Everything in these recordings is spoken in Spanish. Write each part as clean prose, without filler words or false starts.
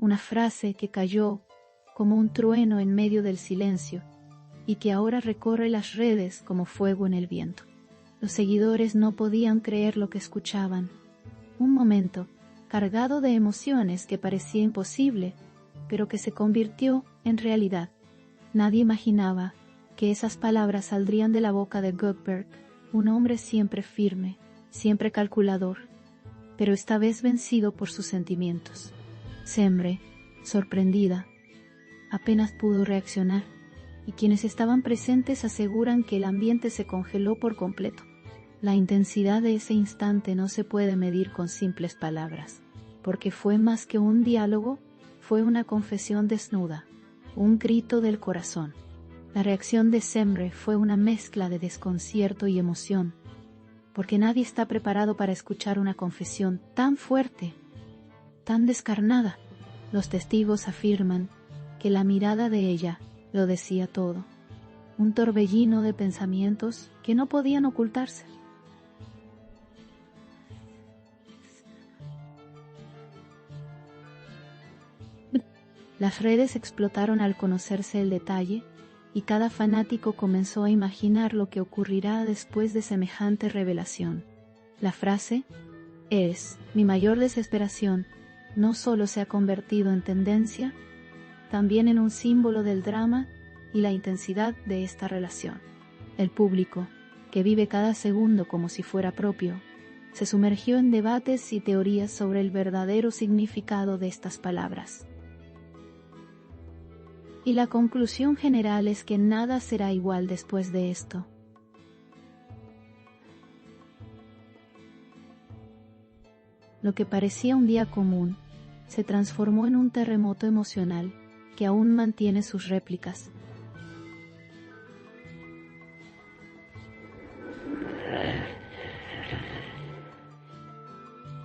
una frase que cayó como un trueno en medio del silencio y que ahora recorre las redes como fuego en el viento. Los seguidores no podían creer lo que escuchaban. Un momento cargado de emociones que parecía imposible, pero que se convirtió en realidad. Nadie imaginaba que esas palabras saldrían de la boca de Gökberg, un hombre siempre firme, siempre calculador, pero esta vez vencido por sus sentimientos. Sembre, sorprendida, apenas pudo reaccionar, y quienes estaban presentes aseguran que el ambiente se congeló por completo. La intensidad de ese instante no se puede medir con simples palabras, porque fue más que un diálogo, fue una confesión desnuda, un grito del corazón. La reacción de Sembre fue una mezcla de desconcierto y emoción, porque nadie está preparado para escuchar una confesión tan fuerte, tan descarnada. Los testigos afirman que la mirada de ella lo decía todo, un torbellino de pensamientos que no podían ocultarse. Las redes explotaron al conocerse el detalle, y cada fanático comenzó a imaginar lo que ocurrirá después de semejante revelación. La frase, "es mi mayor desesperación", no solo se ha convertido en tendencia, también en un símbolo del drama y la intensidad de esta relación. El público, que vive cada segundo como si fuera propio, se sumergió en debates y teorías sobre el verdadero significado de estas palabras. Y la conclusión general es que nada será igual después de esto. Lo que parecía un día común se transformó en un terremoto emocional que aún mantiene sus réplicas.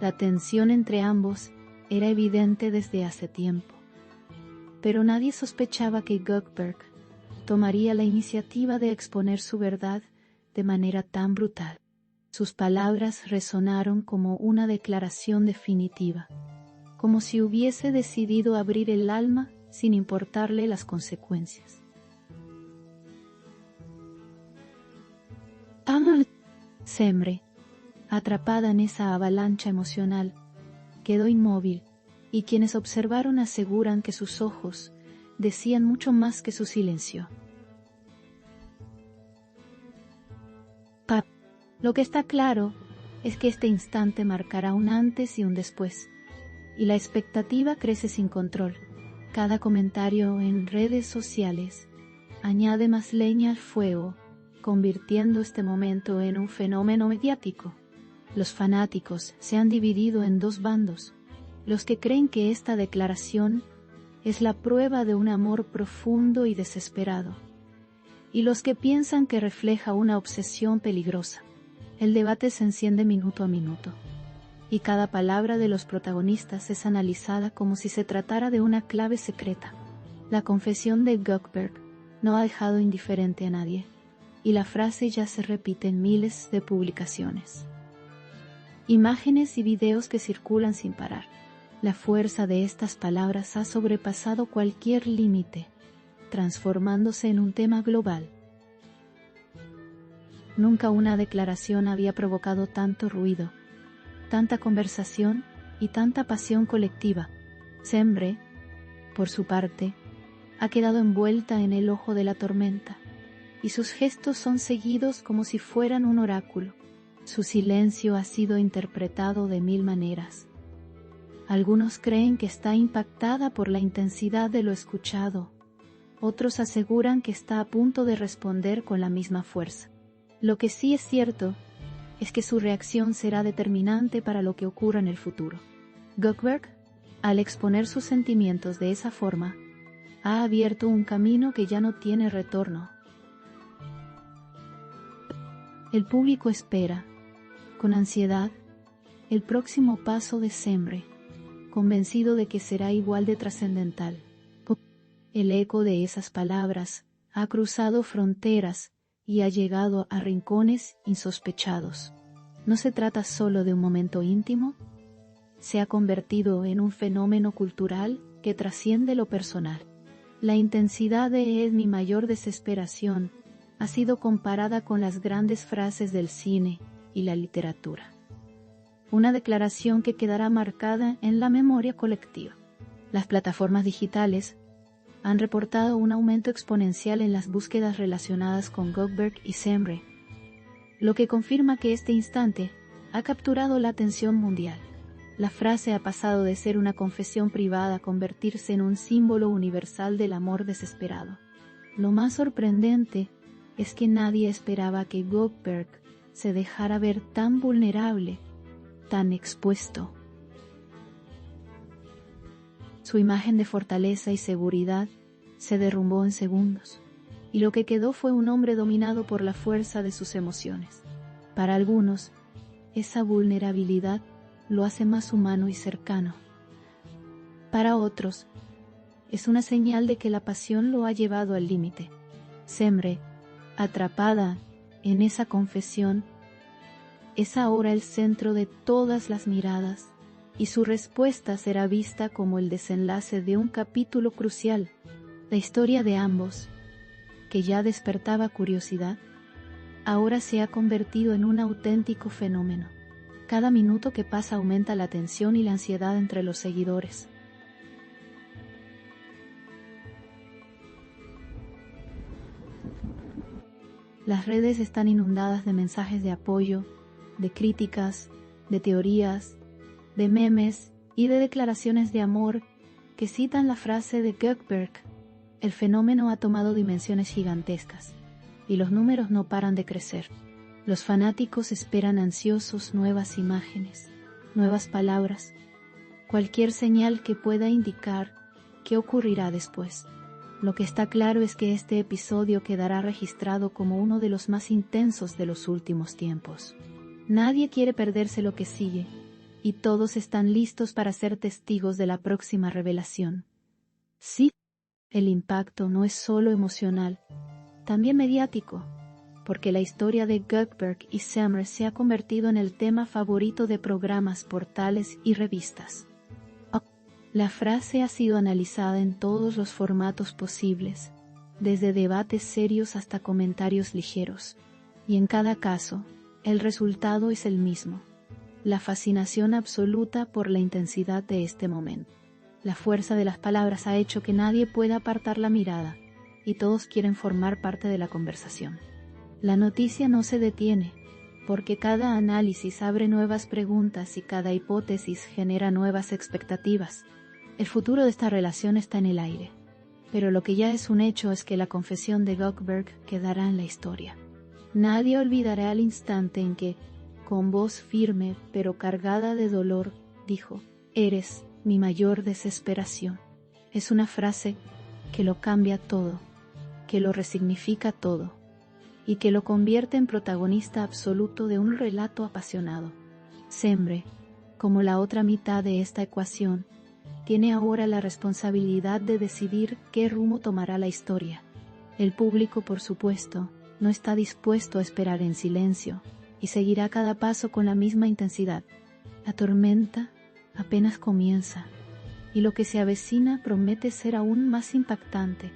La tensión entre ambos era evidente desde hace tiempo, pero nadie sospechaba que Gökberg tomaría la iniciativa de exponer su verdad de manera tan brutal. Sus palabras resonaron como una declaración definitiva, como si hubiese decidido abrir el alma sin importarle las consecuencias. Sembre, atrapada en esa avalancha emocional, quedó inmóvil, y quienes observaron aseguran que sus ojos decían mucho más que su silencio. Lo que está claro es que este instante marcará un antes y un después, y la expectativa crece sin control. Cada comentario en redes sociales añade más leña al fuego, convirtiendo este momento en un fenómeno mediático. Los fanáticos se han dividido en dos bandos: los que creen que esta declaración es la prueba de un amor profundo y desesperado, y los que piensan que refleja una obsesión peligrosa. El debate se enciende minuto a minuto, y cada palabra de los protagonistas es analizada como si se tratara de una clave secreta. La confesión de Gökberg no ha dejado indiferente a nadie, y la frase ya se repite en miles de publicaciones. Imágenes y videos que circulan sin parar. La fuerza de estas palabras ha sobrepasado cualquier límite, transformándose en un tema global. Nunca una declaración había provocado tanto ruido, tanta conversación y tanta pasión colectiva. Sembre, por su parte, ha quedado envuelta en el ojo de la tormenta, y sus gestos son seguidos como si fueran un oráculo. Su silencio ha sido interpretado de mil maneras. Algunos creen que está impactada por la intensidad de lo escuchado. Otros aseguran que está a punto de responder con la misma fuerza. Lo que sí es cierto es que su reacción será determinante para lo que ocurra en el futuro. Gökberg, al exponer sus sentimientos de esa forma, ha abierto un camino que ya no tiene retorno. El público espera, con ansiedad, el próximo paso de Sembre, convencido de que será igual de trascendental. El eco de esas palabras ha cruzado fronteras y ha llegado a rincones insospechados. No se trata solo de un momento íntimo, se ha convertido en un fenómeno cultural que trasciende lo personal. La intensidad de "es mi mayor desesperación" ha sido comparada con las grandes frases del cine y la literatura. Una declaración que quedará marcada en la memoria colectiva. Las plataformas digitales han reportado un aumento exponencial en las búsquedas relacionadas con Goldberg y Semre, lo que confirma que este instante ha capturado la atención mundial. La frase ha pasado de ser una confesión privada a convertirse en un símbolo universal del amor desesperado. Lo más sorprendente es que nadie esperaba que Goldberg se dejara ver tan vulnerable, tan expuesto. Su imagen de fortaleza y seguridad se derrumbó en segundos, y lo que quedó fue un hombre dominado por la fuerza de sus emociones. Para algunos, esa vulnerabilidad lo hace más humano y cercano. Para otros, es una señal de que la pasión lo ha llevado al límite. Semre, atrapada en esa confesión, es ahora el centro de todas las miradas, y su respuesta será vista como el desenlace de un capítulo crucial. La historia de ambos, que ya despertaba curiosidad, ahora se ha convertido en un auténtico fenómeno. Cada minuto que pasa aumenta la tensión y la ansiedad entre los seguidores. Las redes están inundadas de mensajes de apoyo, de críticas, de teorías, de memes y de declaraciones de amor que citan la frase de Goldberg. El fenómeno ha tomado dimensiones gigantescas, y los números no paran de crecer. Los fanáticos esperan ansiosos nuevas imágenes, nuevas palabras, cualquier señal que pueda indicar qué ocurrirá después. Lo que está claro es que este episodio quedará registrado como uno de los más intensos de los últimos tiempos. Nadie quiere perderse lo que sigue, y todos están listos para ser testigos de la próxima revelación. Sí, el impacto no es solo emocional, también mediático, porque la historia de Goldberg y Semre se ha convertido en el tema favorito de programas, portales y revistas. La frase ha sido analizada en todos los formatos posibles, desde debates serios hasta comentarios ligeros, y en cada caso, el resultado es el mismo: la fascinación absoluta por la intensidad de este momento. La fuerza de las palabras ha hecho que nadie pueda apartar la mirada, y todos quieren formar parte de la conversación. La noticia no se detiene, porque cada análisis abre nuevas preguntas y cada hipótesis genera nuevas expectativas. El futuro de esta relación está en el aire, pero lo que ya es un hecho es que la confesión de Goldberg quedará en la historia. Nadie olvidará el instante en que, con voz firme pero cargada de dolor, dijo: "Eres mi mayor desesperación". Es una frase que lo cambia todo, que lo resignifica todo, y que lo convierte en protagonista absoluto de un relato apasionado. Semre, como la otra mitad de esta ecuación, tiene ahora la responsabilidad de decidir qué rumbo tomará la historia. El público, por supuesto, no está dispuesto a esperar en silencio, y seguirá cada paso con la misma intensidad. La tormenta apenas comienza, y lo que se avecina promete ser aún más impactante.